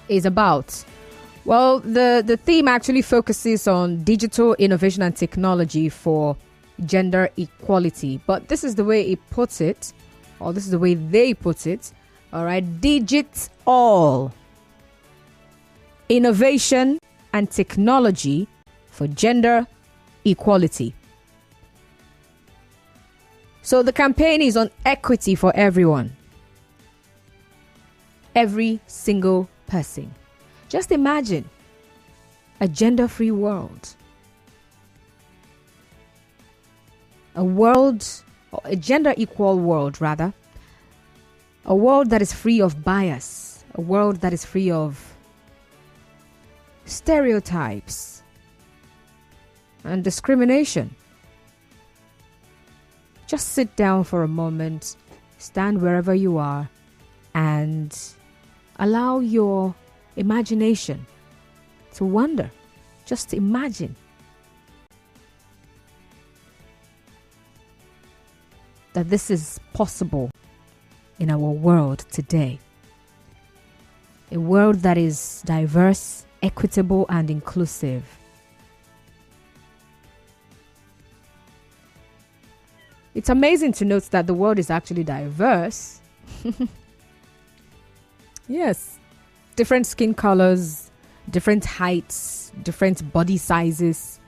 is about? Well, the theme actually focuses on digital innovation and technology for gender equality. But this is the way it puts it, or this is the way they put it. All right, digits all. Innovation and technology for gender equality. So the campaign is on equity for everyone. Every single person. Just imagine a gender-free world. A gender-equal world, rather. A world that is free of bias. A world that is free of stereotypes and discrimination. Just sit down for a moment, stand wherever you are, and allow your imagination to wander. Just imagine that this is possible in our world today. A world that is diverse, equitable, and inclusive. It's amazing to note that the world is actually diverse. Yes. Different skin colors, different heights, different body sizes,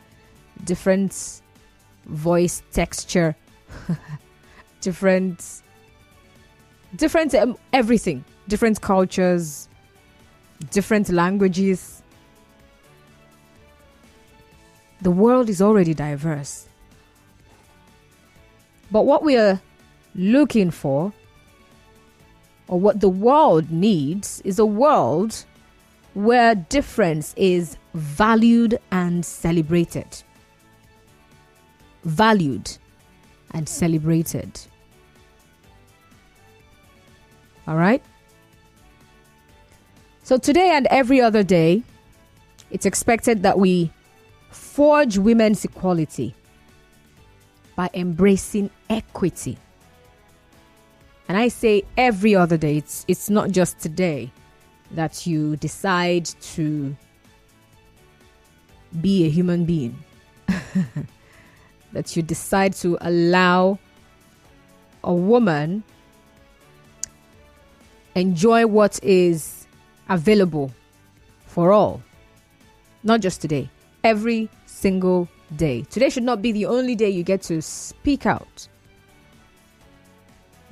different voice texture, different everything, different cultures, different languages. The world is already diverse. But what we are looking for, or what the world needs, is a world where difference is valued and celebrated. Valued and celebrated. All right? So today and every other day, it's expected that we forge women's equality by embracing equity. And I say every other day. It's not just today that you decide to be a human being. That you decide to allow a woman enjoy what is available for all. Not just today. Every single day. Today should not be the only day you get to speak out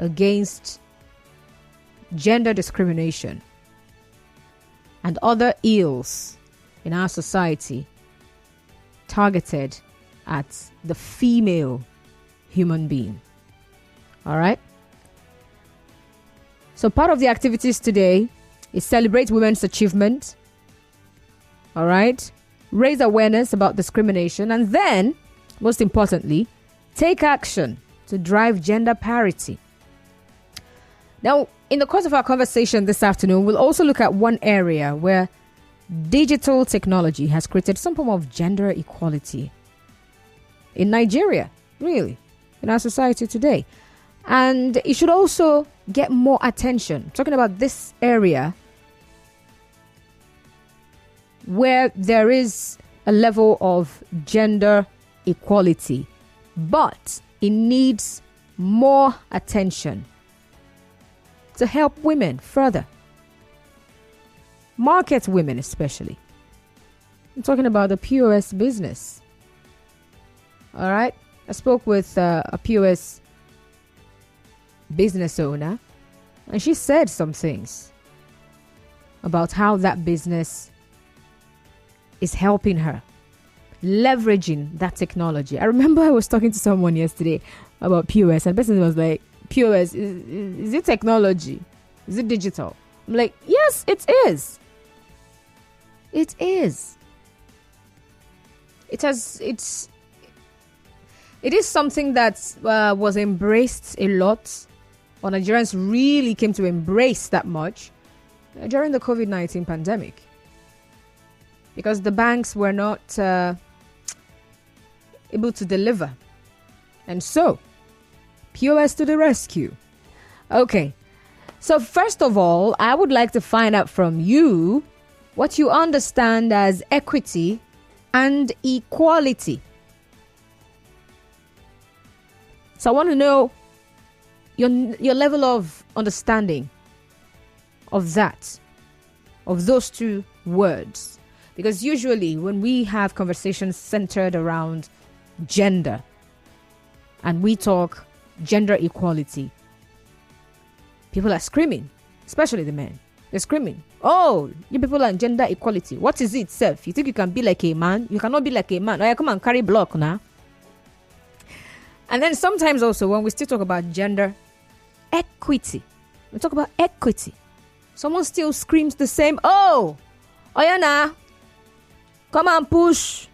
against gender discrimination and other ills in our society targeted at the female human being. All right? So part of the activities today is celebrate women's achievement. All right? Raise awareness about discrimination, and then, most importantly, take action to drive gender parity. Now, in the course of our conversation this afternoon, we'll also look at one area where digital technology has created some form of gender equality in Nigeria, really, in our society today. And it should also get more attention. I'm talking about this area where there is a level of gender equality, but it needs more attention to help women further. Market women especially. I'm talking about the POS business. All right. I spoke with a POS business owner, and she said some things about how that business is helping her, leveraging that technology. I remember I was talking to someone yesterday about POS, and the person was like, POS, is it technology? Is it digital? I'm like, yes, it is. It is. It is something that was embraced a lot, or Nigerians really came to embrace that much during the COVID-19 pandemic. Because the banks were not able to deliver. And so, POS to the rescue. Okay. So first of all, I would like to find out from you, what you understand as equity and equality. So I want to know your level of understanding of that, of those two words. Because usually when we have conversations centered around gender and we talk gender equality, people are screaming, especially the men. They're screaming, oh, you people are gender equality. What is it, self? You think you can be like a man? You cannot be like a man. Oh, yeah, come and carry block now. And then sometimes also when we still talk about gender equity, we talk about equity, someone still screams the same, oh yeah, now come and push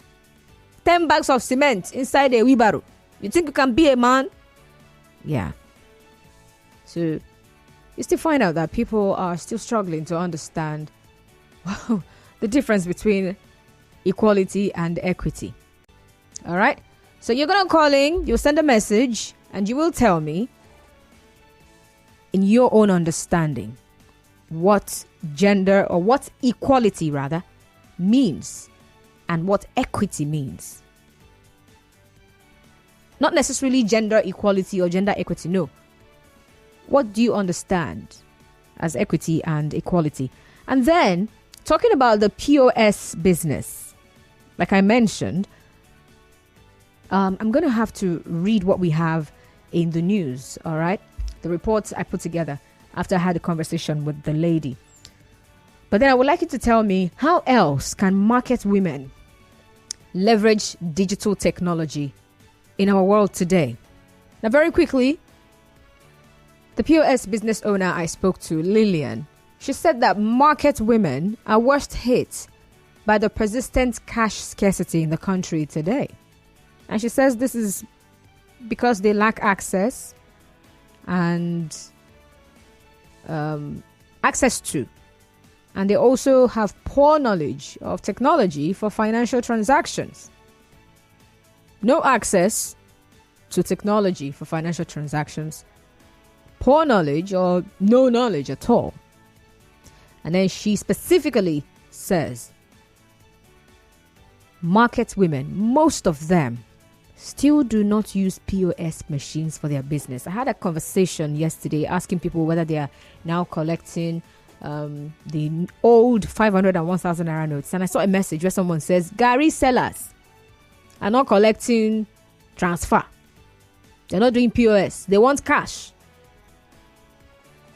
10 bags of cement inside a wheelbarrow. You think you can be a man? Yeah. So you still find out that people are still struggling to understand the difference between equality and equity. All right. So you're going to call in, you'll send a message, and you will tell me, in your own understanding, what gender, or what equality rather, means and what equity means. Not necessarily gender equality or gender equity, no. What do you understand as equity and equality? And then, talking about the POS business, like I mentioned, I'm going to have to read what we have in the news, all right? The reports I put together after I had a conversation with the lady. But then I would like you to tell me, how else can market women leverage digital technology in our world today? Now, very quickly, the POS business owner I spoke to, Lillian, she said that market women are worst hit by the persistent cash scarcity in the country today. And she says this is because they lack access and access to. And they also have poor knowledge of technology for financial transactions. No access to technology for financial transactions. Poor knowledge or no knowledge at all. And then she specifically says, market women, most of them, still do not use POS machines for their business. I had a conversation yesterday asking people whether they are now collecting the old 500 and 1,000 naira notes. And I saw a message where someone says, Gary sellers are not collecting transfer. They're not doing POS. They want cash.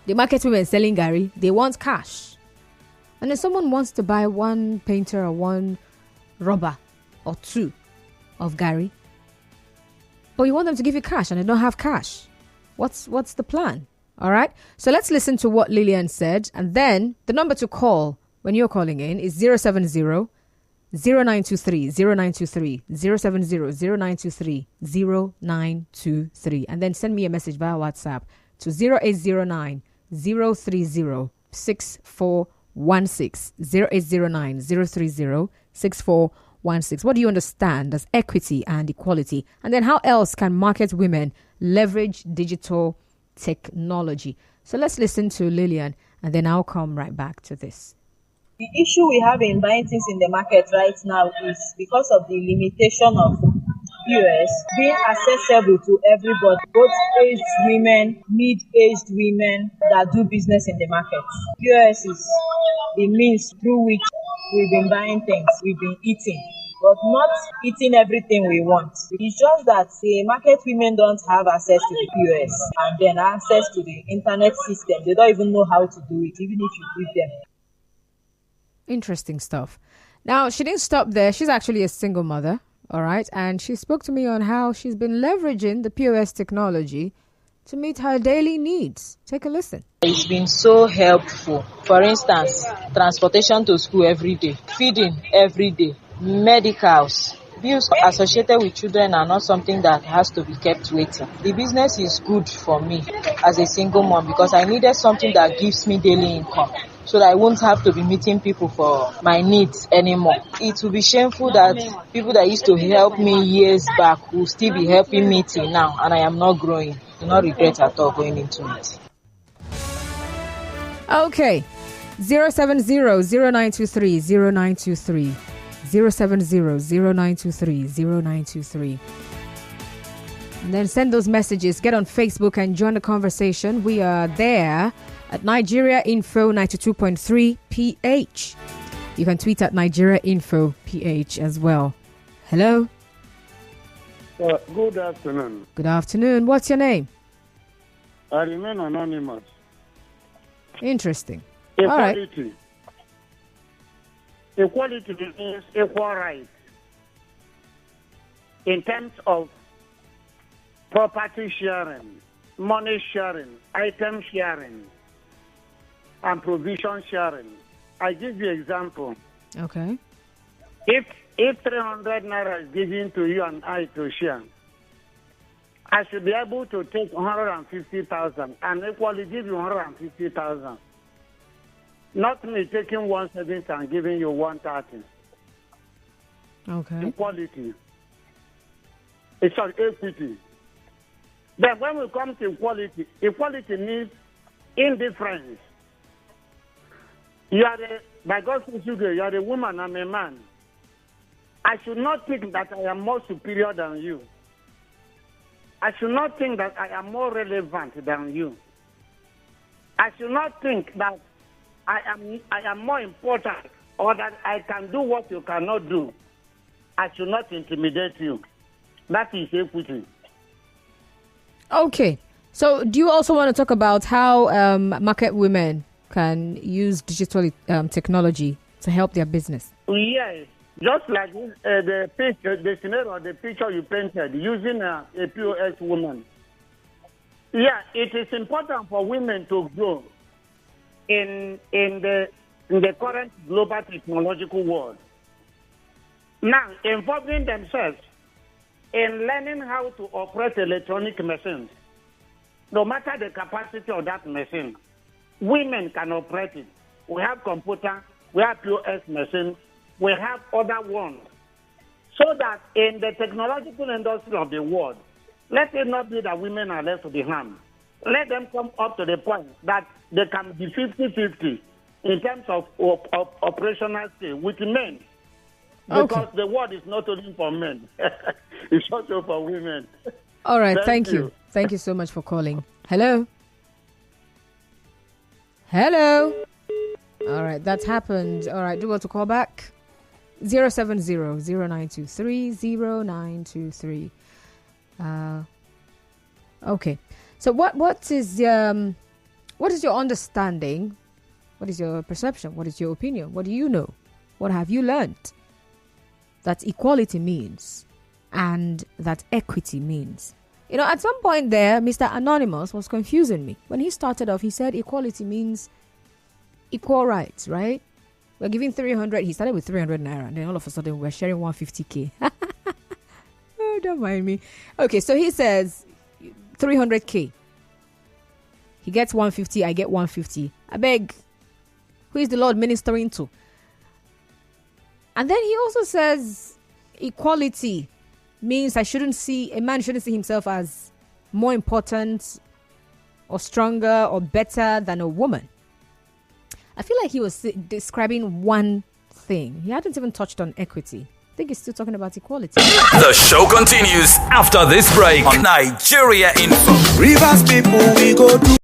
The market women selling Gary, they want cash. And then someone wants to buy one painter or one rubber or two of Gary. But you want them to give you cash and they don't have cash. What's the plan? All right. So let's listen to what Lillian said. And then the number to call when you're calling in is 070 0923 0923 070 0923 0923. And then send me a message via WhatsApp to 0809 030 6416 0809 030 6416. What do you understand as equity and equality? And then how else can market women leverage digital technology? So let's listen to Lillian and then I'll come right back to this. The issue we have in buying things in the market right now is because of the limitation of POS being accessible to everybody, both aged women, mid-aged women that do business in the market. POS is the means through which we've been buying things, we've been eating, but not eating everything we want. It's just that the market women don't have access to the POS and then access to the internet system. They don't even know how to do it, even if you give them. Interesting stuff. Now, she didn't stop there. She's actually a single mother, all right? And she spoke to me on how she's been leveraging the POS technology to meet her daily needs. Take a listen. It's been so helpful. For instance, transportation to school every day, feeding every day, medicals. Bills associated with children are not something that has to be kept waiting. The business is good for me as a single mom because I needed something that gives me daily income so that I won't have to be meeting people for my needs anymore. It will be shameful that people that used to help me years back will still be helping me till now, and I am not growing. I do not regret at all going into it. Okay. 070-0923-0923. 070-0923-0923. And then send those messages. Get on Facebook and join the conversation. We are there at Nigeria Info 92.3 PH. You can tweet at Nigeria Info PH as well. Hello. Good afternoon. Good afternoon. What's your name? I remain anonymous. Interesting. Equality. All right. Equality means equal rights in terms of property sharing, money sharing, item sharing, and provision sharing. I give you an example. Okay. If 300 naira is given to you and I to share, I should be able to take 150,000 and equally give you 150,000. Not me taking 170 and giving you 130. Okay. Equality. It's on equity. Then when we come to equality, equality means indifference. By God's grace, you are a woman, I'm a man. I should not think that I am more superior than you. I should not think that I am more relevant than you. I should not think that I am more important or that I can do what you cannot do. I should not intimidate you. That is equity. Okay. So do you also want to talk about how market women can use digital technology to help their business? Yes. Just like the picture, the scenario, the picture you painted, using a POS woman. Yeah, it is important for women to grow in the current global technological world. Now, involving themselves in learning how to operate electronic machines, no matter the capacity of that machine, women can operate it. We have computer, we have POS machines, we have other ones. So that in the technological industry of the world, let it not be that women are left behind. Let them come up to the point that they can be 50-50 in terms of operational skill with men. Because the world is not only for men, it's also for women. All right, thank you. Thank you so much for calling. Hello? Hello? All right, that's happened. All right, do you want to call back? 070-0923-0923. Okay. So what is your understanding? What is your perception? What is your opinion? What do you know? What have you learned that equality means and that equity means? You know, at some point there, Mr. Anonymous was confusing me. When he started off, he said equality means equal rights, right? We're giving 300. He started with 300 naira, and then all of a sudden we're sharing 150k. Oh, don't mind me. Okay, so he says 300k. He gets 150. I get 150. I beg. Who is the Lord ministering to? And then he also says equality means a man shouldn't see himself as more important or stronger or better than a woman. I feel like he was describing one thing. He hadn't even touched on equity. I think he's still talking about equality. The show continues after this break on Nigeria Info. Rivers people, we go to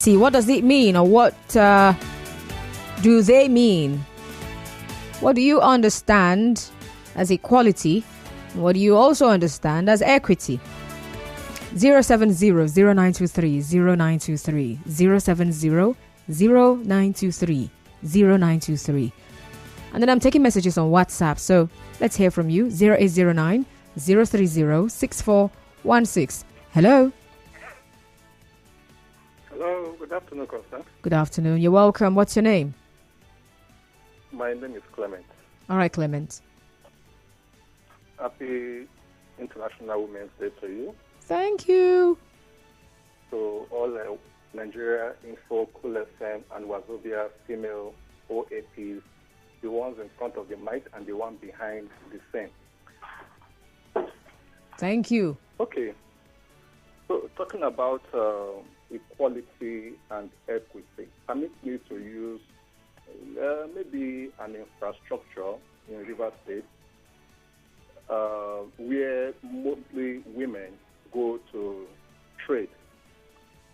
equality, what does it mean, or what do they mean? What do you understand as equality? What do you also understand as equity? 070-0923-0923, 070-0923-0923. And then I'm taking messages on WhatsApp, so let's hear from you. 0809-030-6416. Hello. Hello, good afternoon, Constance. Good afternoon. You're welcome. What's your name? My name is Clement. All right, Clement. Happy International Women's Day to you. Thank you. To all Nigeria Info, Cool FM, and Wazobia female OAPs, the ones in front of the mic and the one behind the scene. Thank you. Okay. So, talking about equality and equity, permit me to use maybe an infrastructure in River State where mostly women go to trade.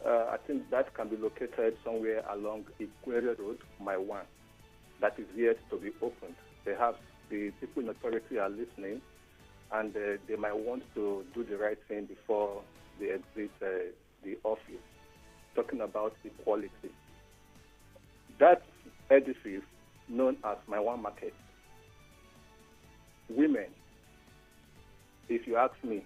I think that can be located somewhere along Ikwere Road, My One. That is yet to be opened. Perhaps the people in authority are listening, and they might want to do the right thing before they exit the office. Talking about equality. That edifice known as My One Market, women, if you ask me,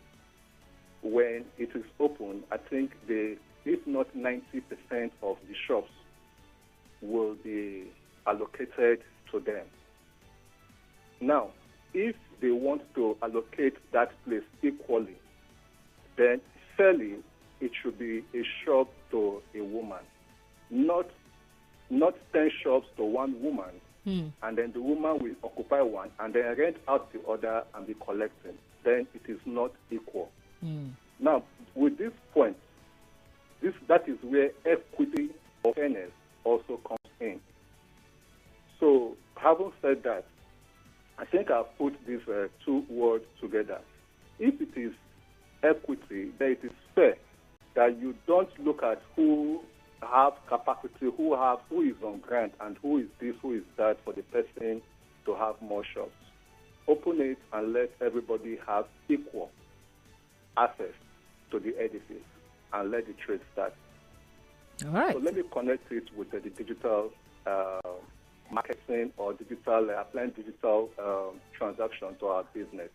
when it is open, I think if not 90% of the shops will be allocated to them. Now, if they want to allocate that place equally, then fairly it should be a shop to a woman, not 10 shops to one woman, and then the woman will occupy one and then rent out the other and be collecting. Then it is not equal. Now, with this point, that is where equity or fairness also comes in. So, having said that, I think I've put these two words together. If it is equity, then it is fair that you don't look at who have capacity, who is on grant, and who is this, who is that, for the person to have more shops. Open it and let everybody have equal access to the edifice and let the trade start. All right. So let me connect it with the digital marketing or applying digital transaction to our business.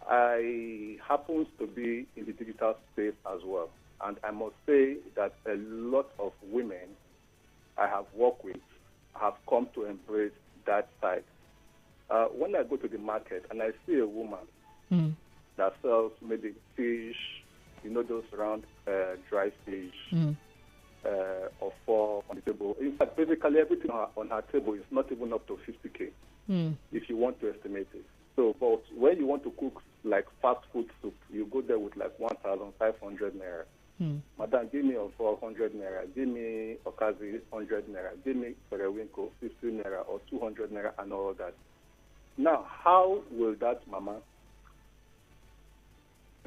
I happen to be in the digital space as well. And I must say that a lot of women I have worked with have come to embrace that side. When I go to the market and I see a woman that sells maybe fish, those round dry fish, or four on the table. In fact, basically everything on her table is not even up to 50K if you want to estimate it. So, but when you want to cook like fast food soup, you go there with like 1,500 naira. Madam, give me 400 naira, give me Okazi 100 naira, give me Periwinkle 50 naira or 200 naira and all that. Now, how will that mama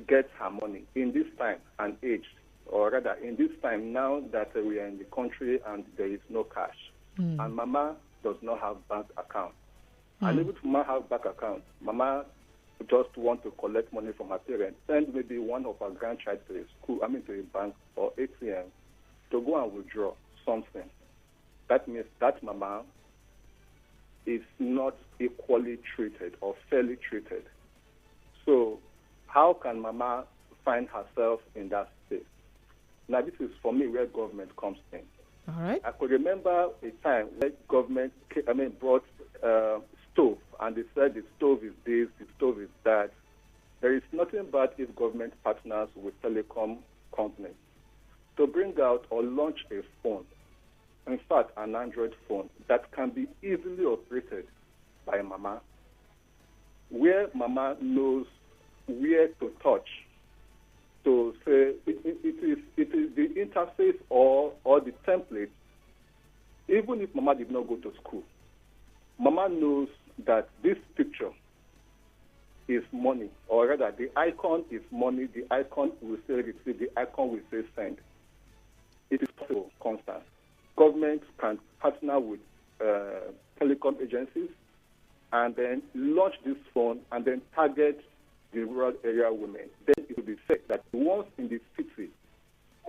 get her money in this time and age, or rather in this time now that we are in the country and there is no cash, and mama does not have bank account. And even if mama have bank account, mama just want to collect money from her parents, send maybe one of her grandchild to a school, to a bank or ATM to go and withdraw something. That means that mama is not equally treated or fairly treated. So how can mama find herself in that space? Now, this is for me where government comes in. All right. I could remember a time where government brought stove, and they said the stove is this, the stove is that. There is nothing bad if government partners with telecom companies to bring out or launch a phone, in fact, an Android phone that can be easily operated by mama, where mama knows where to touch. So say it is the interface or the template. Even if mama did not go to school, mama knows that this picture is money, or rather the icon is money, the icon will say receive, the icon will say send. It is accessible, constant. Government can partner with telecom agencies and then launch this fund and then target the rural area women. Then it will be said that the ones in the city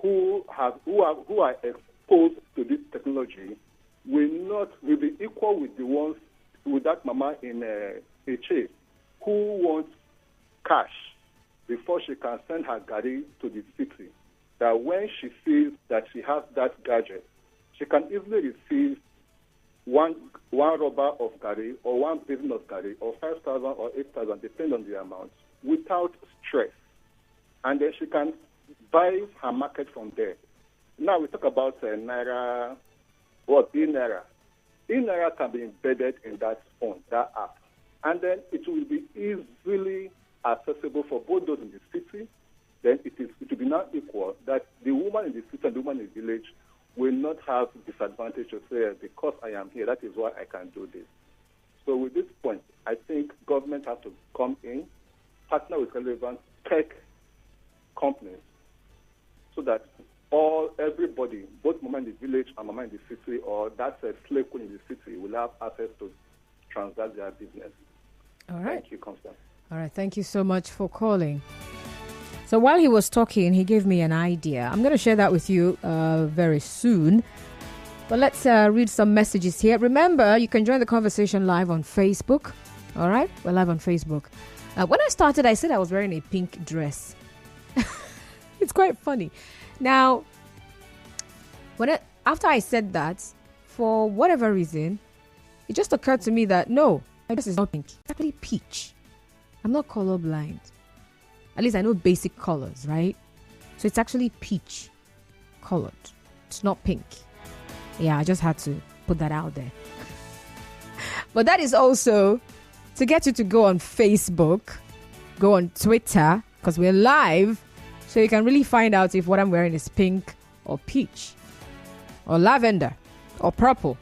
who are exposed to this technology will be equal with the ones, with that mama in a chase who wants cash before she can send her gari to the city. That when she sees that she has that gadget, she can easily receive one rubber of gari or one basin of gari or 5,000 or 8,000, depending on the amount, without stress. And then she can buy her market from there. Now we talk about Naira, e-Naira. E-Naira can be embedded in that phone, that app. And then it will be easily accessible for both those in the city. Then it will be now equal that the woman in the city and the woman in the village will not have disadvantage to say, because I am here, that is why I can do this. So with this point, I think government has to come in, partner with relevant tech companies, so that everybody, both mama in the village and mama in the city, or that's a slave queen in the city, will have access to transact their business. All right. Thank you, Constance. All right. Thank you so much for calling. So while he was talking, he gave me an idea. I'm going to share that with you very soon. But let's read some messages here. Remember, you can join the conversation live on Facebook. All right? We're live on Facebook. When I started, I said I was wearing a pink dress. It's quite funny. Now, after I said that, for whatever reason, it just occurred to me that no, my dress is not pink. It's actually peach. I'm not colorblind. At least I know basic colors, right? So it's actually peach colored. It's not pink. Yeah, I just had to put that out there. But that is also to get you to go on Facebook, go on Twitter, because we're live, so you can really find out if what I'm wearing is pink or peach or lavender or purple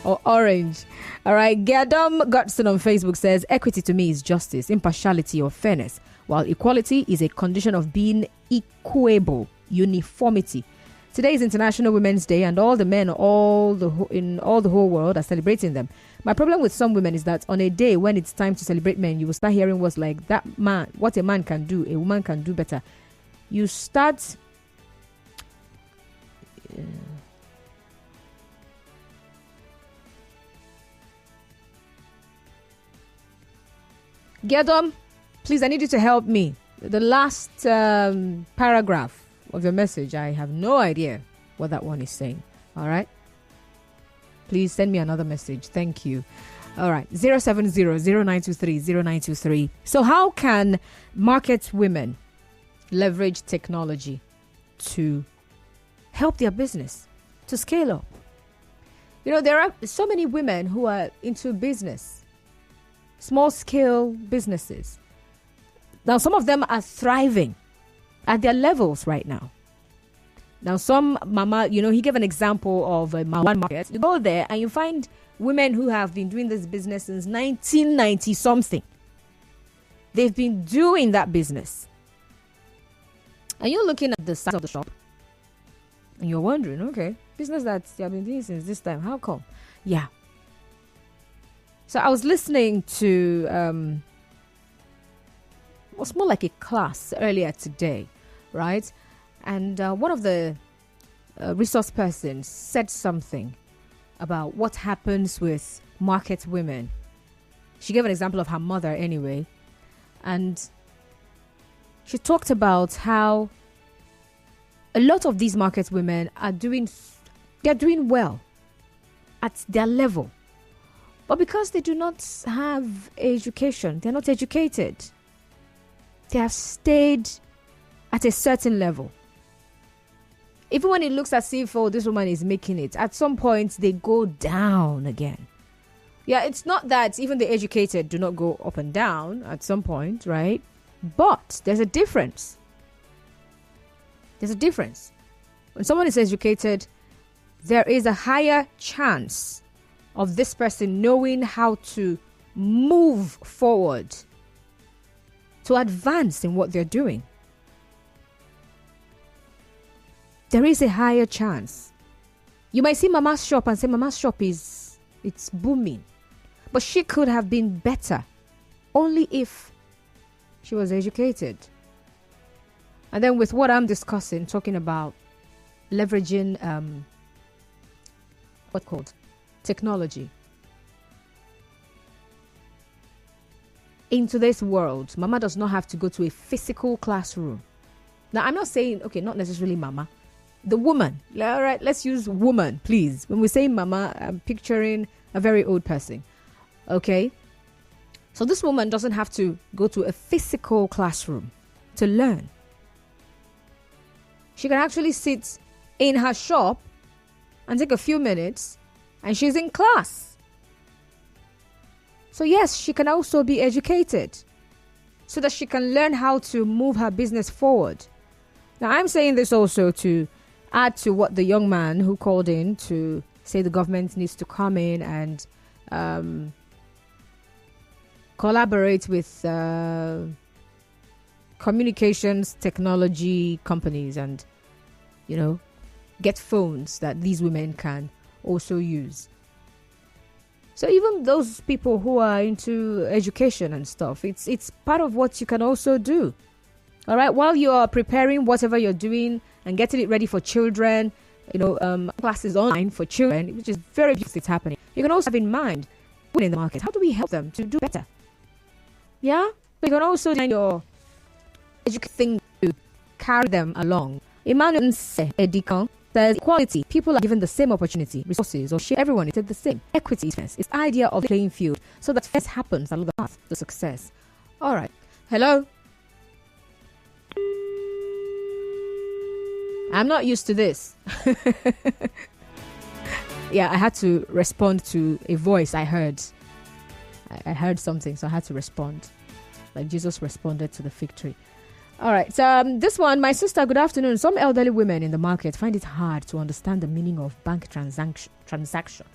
or orange. All right, Gadam Godson on Facebook says, equity to me is justice, impartiality or fairness, while equality is a condition of being equable, uniformity. Today is International Women's Day, and all the men in all the whole world are celebrating them. My problem with some women is that on a day when it's time to celebrate men, you will start hearing words like, that man, what a man can do, a woman can do better. You start... Gedom, please, I need you to help me. The last paragraph of your message, I have no idea what that one is saying. All right? Please send me another message. Thank you. All right. 070-0923-0923. So how can market women leverage technology to help their business to scale up? You know, there are so many women who are into business. Small scale businesses. Now, some of them are thriving at their levels right now. Now, some mama, he gave an example of a mama market. You go there and you find women who have been doing this business since 1990 something. They've been doing that business. And you're looking at the size of the shop and you're wondering, okay, business that they have been doing since this time, how come? Yeah. So I was listening to, it was more like a class earlier today, right? And one of the resource persons said something about what happens with market women. She gave an example of her mother anyway. And she talked about how a lot of these market women they're doing well at their level. But because they do not have education, they're not educated. They have stayed at a certain level. Even when it looks as if, this woman is making it, at some point they go down again. Yeah, it's not that even the educated do not go up and down at some point, right? But there's a difference. There's a difference. When someone is educated, there is a higher chance of this person knowing how to move forward, to advance in what they're doing. there is a higher chance. You might see Mama's shop and say Mama's shop it's booming. But she could have been better only if she was educated. And then with what I'm discussing, talking about leveraging technology. In today's world, Mama does not have to go to a physical classroom. Now, I'm not saying, okay, not necessarily Mama. The woman. All right, let's use woman, please. When we say Mama, I'm picturing a very old person. Okay? So this woman doesn't have to go to a physical classroom to learn. She can actually sit in her shop and take a few minutes and she's in class. So yes, she can also be educated so that she can learn how to move her business forward. Now, I'm saying this also to add to what the young man who called in to say the government needs to come in and collaborate with communications technology companies and, get phones that these women can also use. So even those people who are into education and stuff, it's part of what you can also do. All right, while you are preparing whatever you're doing and getting it ready for children, classes online for children, which is very beautiful, it's happening. You can also have in mind, women in the market, how do we help them to do better? Yeah, but you can also do your education to carry them along. Emmanuel Edikan says equality. People are given the same opportunity, resources, or share. Everyone is the same. Equity is fairness. It's the idea of the playing field so that fairness happens along the path to success. All right. Hello. I'm not used to this. Yeah, I had to respond to a voice I heard. I heard something, so I had to respond. Like Jesus responded to the fig tree. All right. This one, my sister, good afternoon. Some elderly women in the market find it hard to understand the meaning of bank transaction.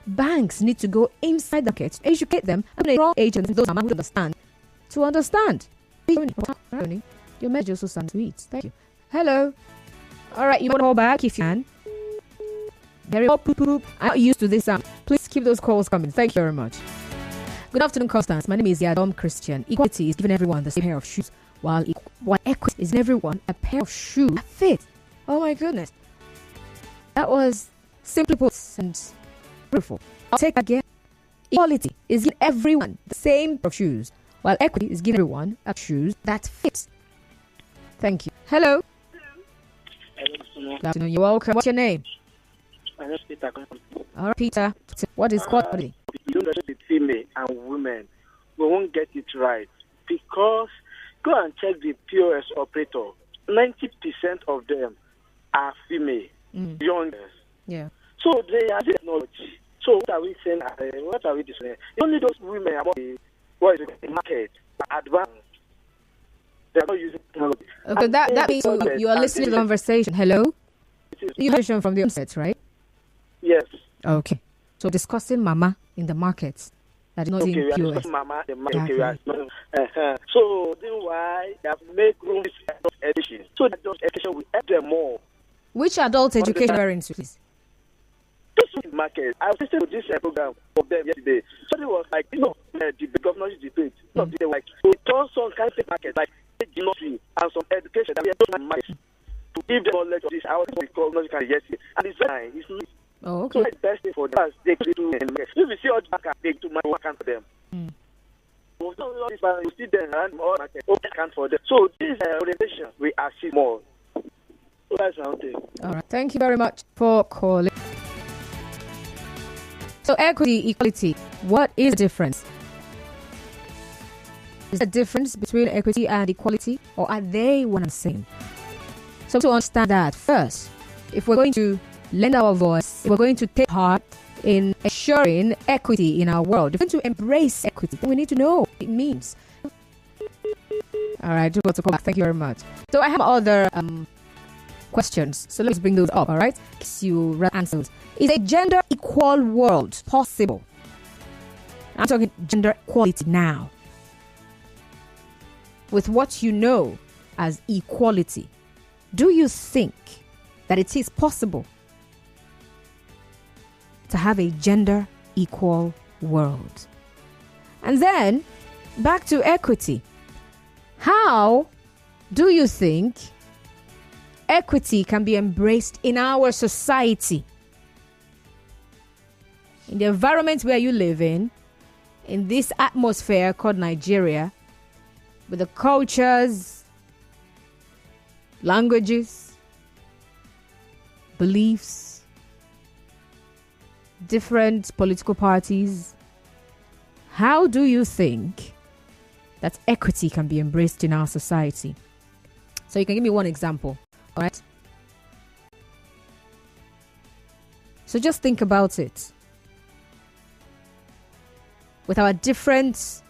Banks need to go inside the market to educate them and draw agents those who understand to understand. Your message also sounds sweet. Thank you. Hello. All right, you want to call back if you can. Very well, poop. I'm not used to this. Please keep those calls coming. Thank you very much. Good afternoon, Constance. My name is Yadom Christian. Equality is giving everyone the same pair of shoes, while equity is giving everyone a pair of shoes that fit. Oh my goodness. That was simply put and beautiful. I'll take that again. Equality is giving everyone the same pair of shoes, while equity is giving everyone a shoes that fit. Thank you. Hello. Good afternoon. You're welcome. What's your name? My name is Peter. All right, Peter. What is equality? You know that the female and women, we won't get it right because go and check the POS operator. 90% of them are female, young. Yeah. So they are technology. So what are we saying? What are we saying? Only those women about the market advanced. They're not using technology. Okay, that means you are listening to the conversation. Hello? You mentioned from the onset, right? Yes. Okay. So discussing Mama in the markets. That is not in POS. Mama, the market. So this is why they have made room for adult education. So adult education will help them more. Which adult education are you into, please? This is market. I was listening to this program of them yesterday. So it was like, the governor's debate. They were like, we turn some kind of market, like industry and some education that we are doing market to give them knowledge of this. I was going to call yesterday. And it's very nice. It's not. Oh, okay. So the best thing for them is they do it. If you see all the market, they do money work for them. You see them around all market, account for them. So this orientation, we achieve more. So that's one thing. All right. Thank you very much for calling. So equity, equality, what is the difference? Is there a difference between equity and equality, or are they one and the same? So to understand that, first, if we're going to lend our voice, if we're going to take part in ensuring equity in our world, if we're going to embrace equity, then we need to know what it means. All right, just got to call back. Thank you very much. So I have other questions, so let's bring those up. All right, so you answer those. Is a gender equal world possible? I'm talking gender equality now. With what you know as equality, do you think that it is possible to have a gender equal world. And then back to equity. How do you think equity can be embraced in our society? In the environment where you live in this atmosphere called Nigeria, with the cultures, languages, beliefs, different political parties, how do you think that equity can be embraced in our society? So you can give me one example, all right? So just think about it. With our different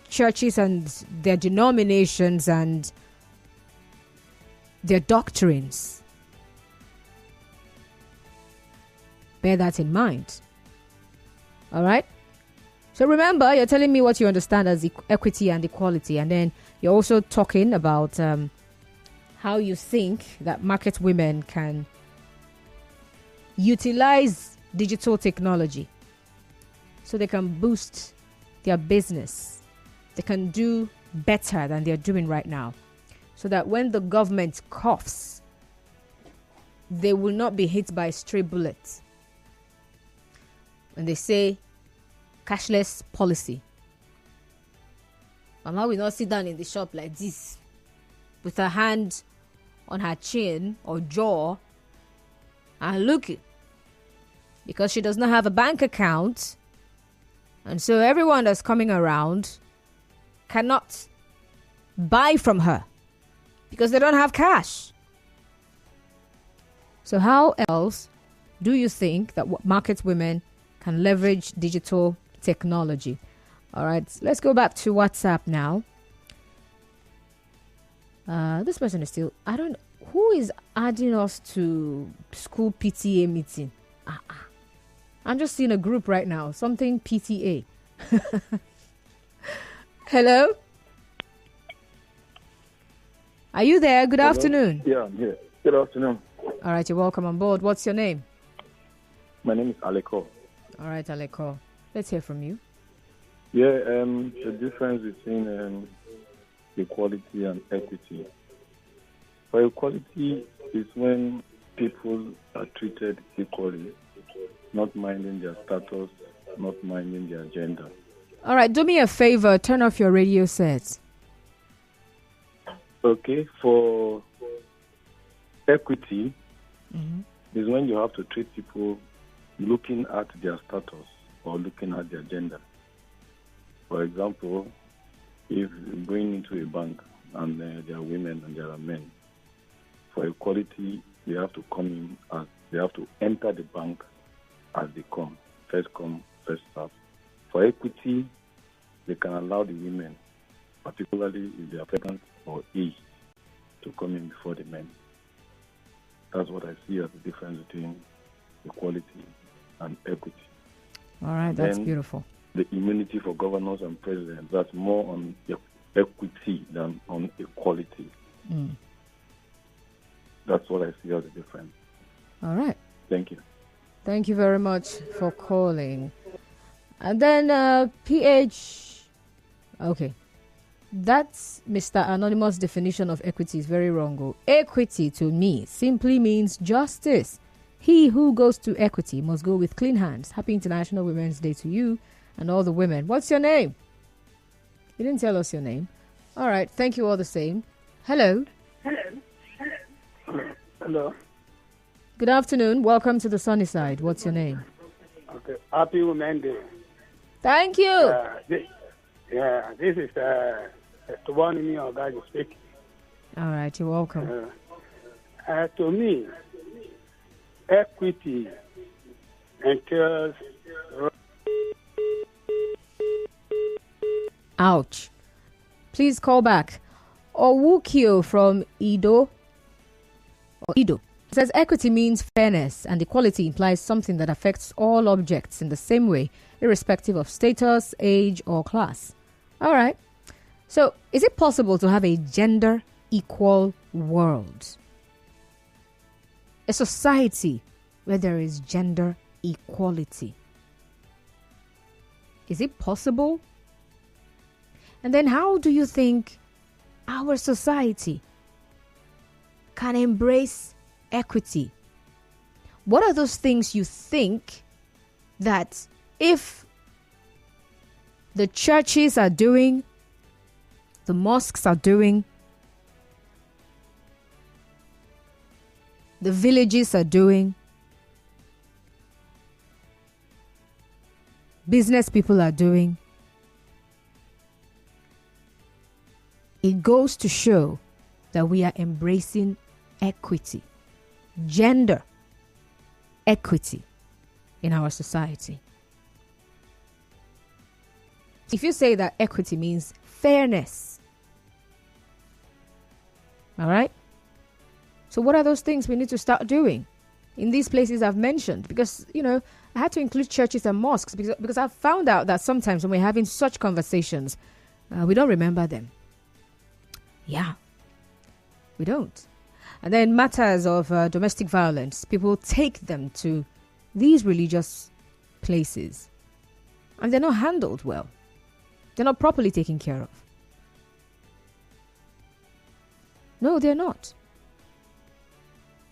churches and their denominations and their doctrines, bear that in mind. All right? So remember, you're telling me what you understand as equity and equality, and then you're also talking about how you think that market women can utilize digital technology so they can boost their business. They can do better than they're doing right now, so that when the government coughs, they will not be hit by stray bullets. When they say cashless policy, Mama will not sit down in the shop like this with her hand on her chin or jaw and looking, because she does not have a bank account, and so everyone that's coming around cannot buy from her because they don't have cash. So how else do you think that market women can leverage digital technology? All right, let's go back to WhatsApp now. This person is still, I don't know, who is adding us to school PTA meeting? I'm just seeing a group right now, something PTA. Hello? Are you there? Good afternoon. Yeah, I'm here. Good afternoon. All right, you're welcome on board. What's your name? My name is Aleko. All right, Aleko. Let's hear from you. Yeah, the difference between equality and equity. For equality is when people are treated equally, not minding their status, not minding their gender. All right, do me a favor. Turn off your radio set. Okay, for equity is when you have to treat people looking at their status or looking at their gender. For example, if you're going into a bank and there are women and there are men, for equality, they have to come in as they have to enter the bank as they come, first serve. For equity, they can allow the women, particularly if they are pregnant or aged, to come in before the men. That's what I see as the difference between equality and equity. All right, that's beautiful. The immunity for governors and presidents, that's more on equity than on equality. That's what I see as the difference. All right. Thank you. Thank you very much for calling. And then PH. Okay. That's Mr. Anonymous' definition of equity is very wrong. Equity to me simply means justice. He who goes to equity must go with clean hands. Happy International Women's Day to you and all the women. What's your name? You didn't tell us your name. All right. Thank you all the same. Hello. Hello. Good afternoon. Welcome to the sunny side. What's your name? Okay. Happy Women's Day. Thank you. This is the one in your guys speaking. All right. You're welcome. To me, equity entails. Ouch. Please call back. Owukio from Ido. Says equity means fairness, and equality implies something that affects all objects in the same way, irrespective of status, age, or class. All right. So, is it possible to have a gender equal world? a society where there is gender equality? Is it possible? And then how do you think our society can embrace equity? What are those things you think that if the churches are doing, the mosques are doing, the villages are doing, business people are doing, it goes to show that we are embracing equity, gender equity in our society. If you say that equity means fairness, all right? So what are those things we need to start doing in these places I've mentioned? Because, I had to include churches and mosques because I've found out that sometimes when we're having such conversations, we don't remember them. Yeah, we don't. And then matters of domestic violence, people take them to these religious places and they're not handled well. They're not properly taken care of. No, they're not.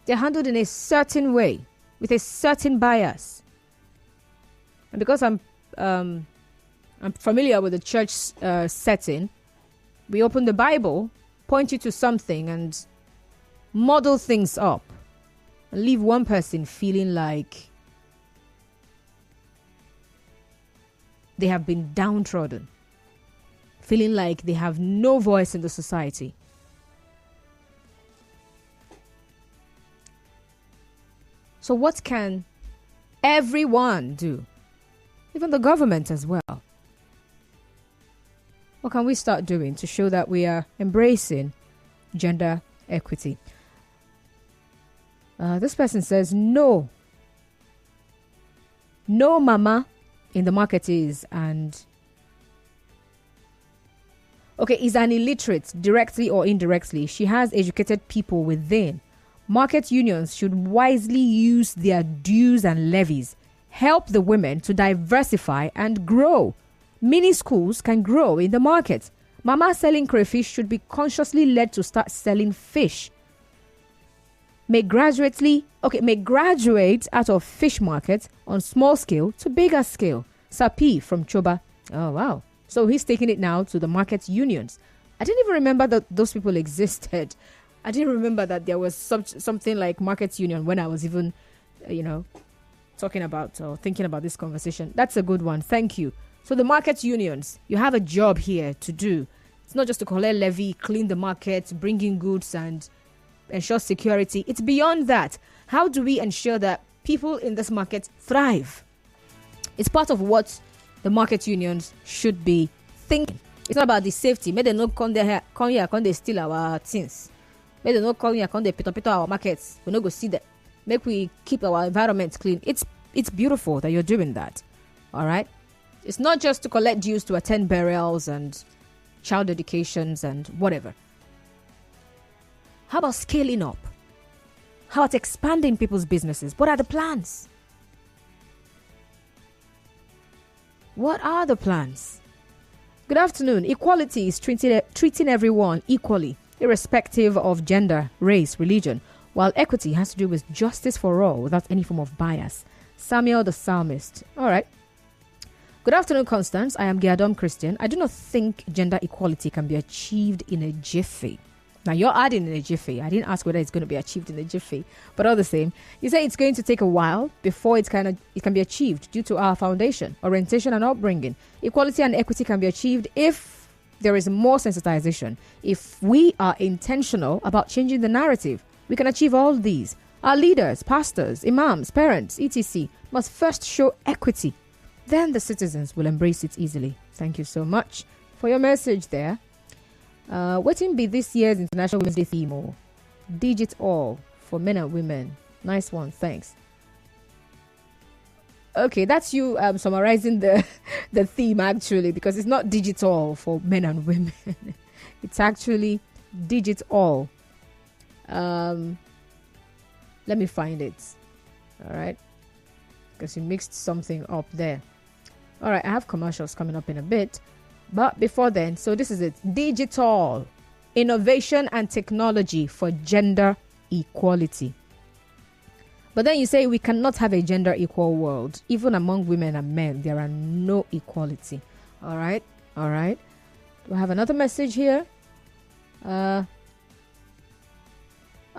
They're handled in a certain way, with a certain bias. And because I'm familiar with the church setting, we open the Bible, point you to something, and model things up, and leave one person feeling like they have been downtrodden, feeling like they have no voice in the society. So what can everyone do? Even the government as well. What can we start doing to show that we are embracing gender equity? This person says, no, mama in the market is, and okay, is an illiterate directly or indirectly. She has educated people within. Market unions should wisely use their dues and levies, help the women to diversify and grow. Mini schools can grow in the market. Mama selling crayfish should be consciously led to start selling fish. May graduate out of fish market on small scale to bigger scale. Sapi from Choba. Oh, wow. So he's taking it now to the market unions. I didn't even remember that those people existed. I didn't remember that there was something like market union when I was even, talking about or thinking about this conversation. That's a good one. Thank you. So the market unions, you have a job here to do. It's not just to collect levy, clean the market, bring in goods and ensure security. It's beyond that. How do we ensure that people in this market thrive? It's part of what the market unions should be thinking. It's not about the safety. May they not come here, come they steal our things. May they not come here, come they pito our markets. We not go see that. Make we keep our environment clean. It's beautiful that you're doing that. All right. It's not just to collect dues to attend burials and child dedications and whatever. How about scaling up? How about expanding people's businesses? What are the plans? What are the plans? Good afternoon. Equality is treating everyone equally, irrespective of gender, race, religion, while equity has to do with justice for all without any form of bias. Samuel the Psalmist. All right. Good afternoon, Constance. I am Giadom Christian. I do not think gender equality can be achieved in a jiffy. Now, you're adding in a jiffy. I didn't ask whether it's going to be achieved in a jiffy, but all the same, you say it's going to take a while before it can be achieved due to our foundation, orientation, and upbringing. Equality and equity can be achieved if there is more sensitization. If we are intentional about changing the narrative, we can achieve all these. Our leaders, pastors, imams, parents, etc. must first show equity. Then the citizens will embrace it easily. Thank you so much for your message there. What will be this year's International Women's Day theme? Or Digit All for men and women. Nice one, thanks. Okay, that's you summarizing the theme actually, because it's not digital for men and women. It's actually Digit All. Let me find it. All right. Because you mixed something up there. All right. I have commercials coming up in a bit. But before then, so this is it. Digital innovation and technology for gender equality. But then you say we cannot have a gender equal world. Even among women and men, there are no equality. All right. All right. Do I have another message here?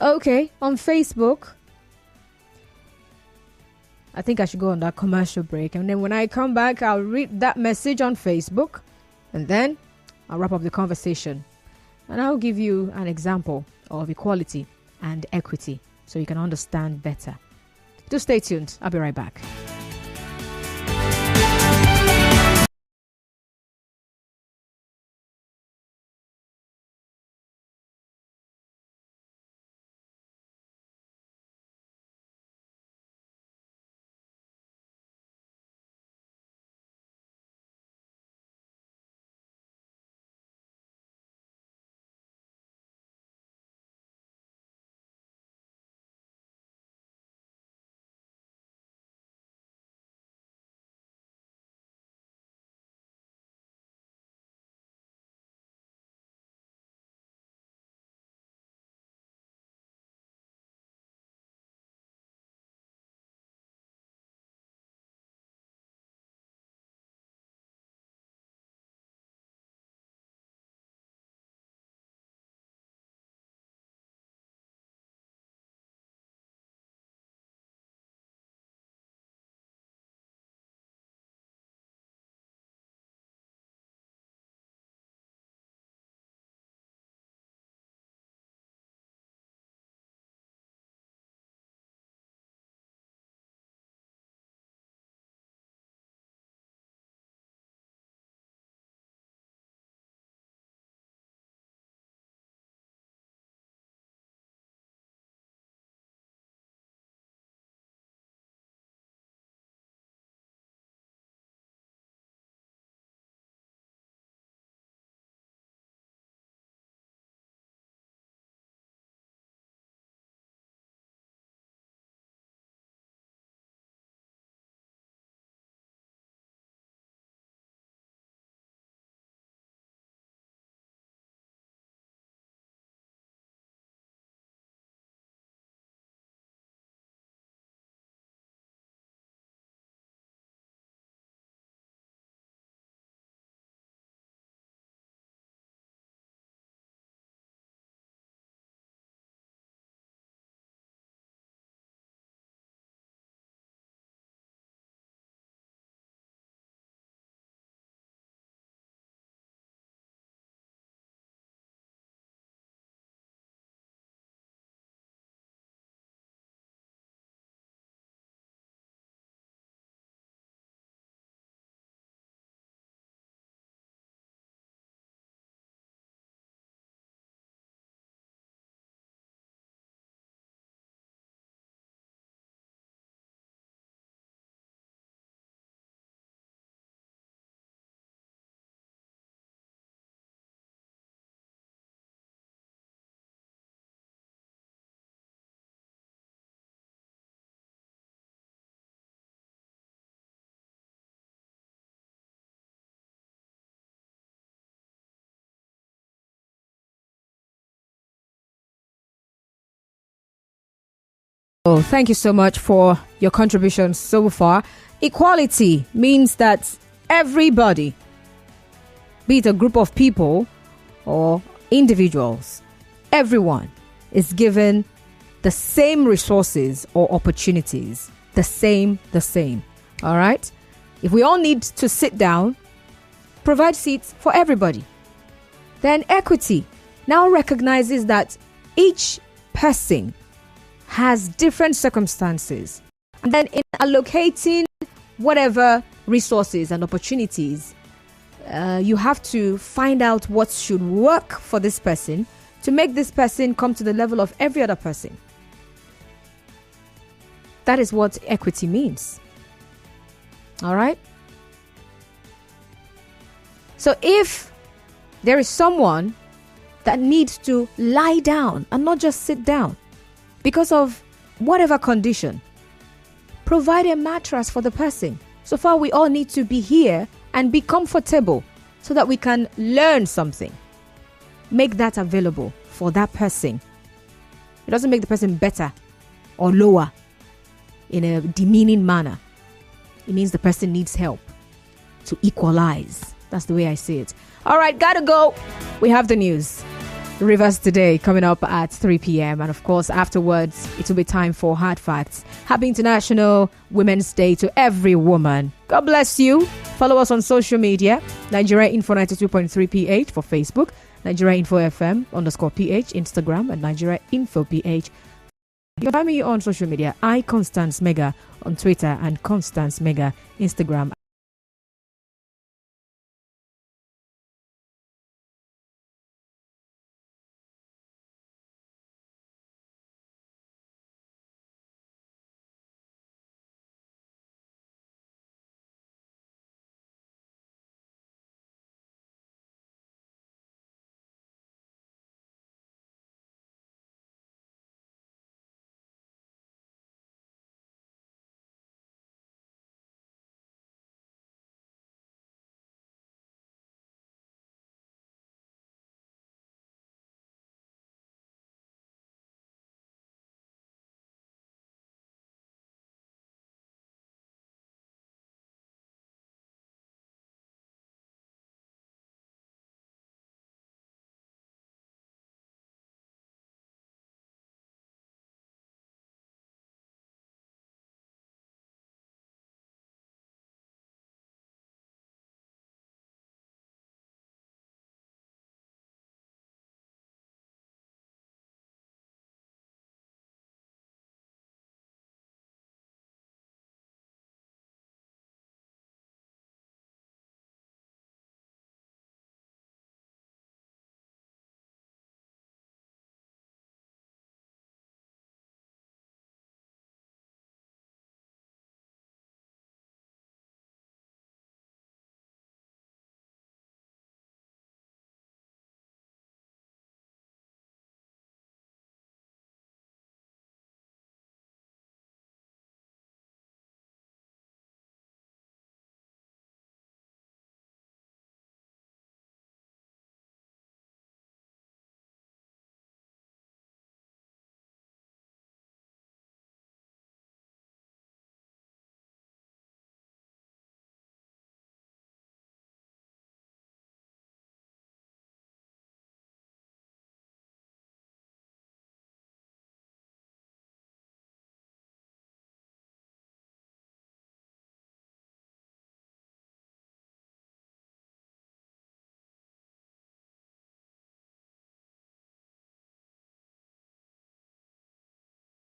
Okay, on Facebook. I think I should go on that commercial break. And then when I come back, I'll read that message on Facebook. And then I'll wrap up the conversation. And I'll give you an example of equality and equity so you can understand better. Do stay tuned. I'll be right back. Oh, thank you so much for your contributions so far. Equality means that everybody, be it a group of people or individuals, everyone is given the same resources or opportunities. The same. All right? If we all need to sit down, provide seats for everybody. Then equity now recognizes that each person has different circumstances. And then in allocating whatever resources and opportunities, you have to find out what should work for this person to make this person come to the level of every other person. That is what equity means. All right? So if there is someone that needs to lie down and not just sit down, because of whatever condition. Provide a mattress for the person. So far, we all need to be here and be comfortable so that we can learn something. Make that available for that person. It doesn't make the person better or lower in a demeaning manner. It means the person needs help to equalize. That's the way I see it. All right, gotta go. We have the news. Rivers Today coming up at 3 p.m. And of course, afterwards, it will be time for Hard Facts. Happy International Women's Day to every woman. God bless you. Follow us on social media. Nigeria Info 92.3 PH for Facebook. Nigeria Info FM _PH Instagram. And Nigeria Info PH. You can find me on social media. Constance Mega on Twitter and Constance Mega Instagram.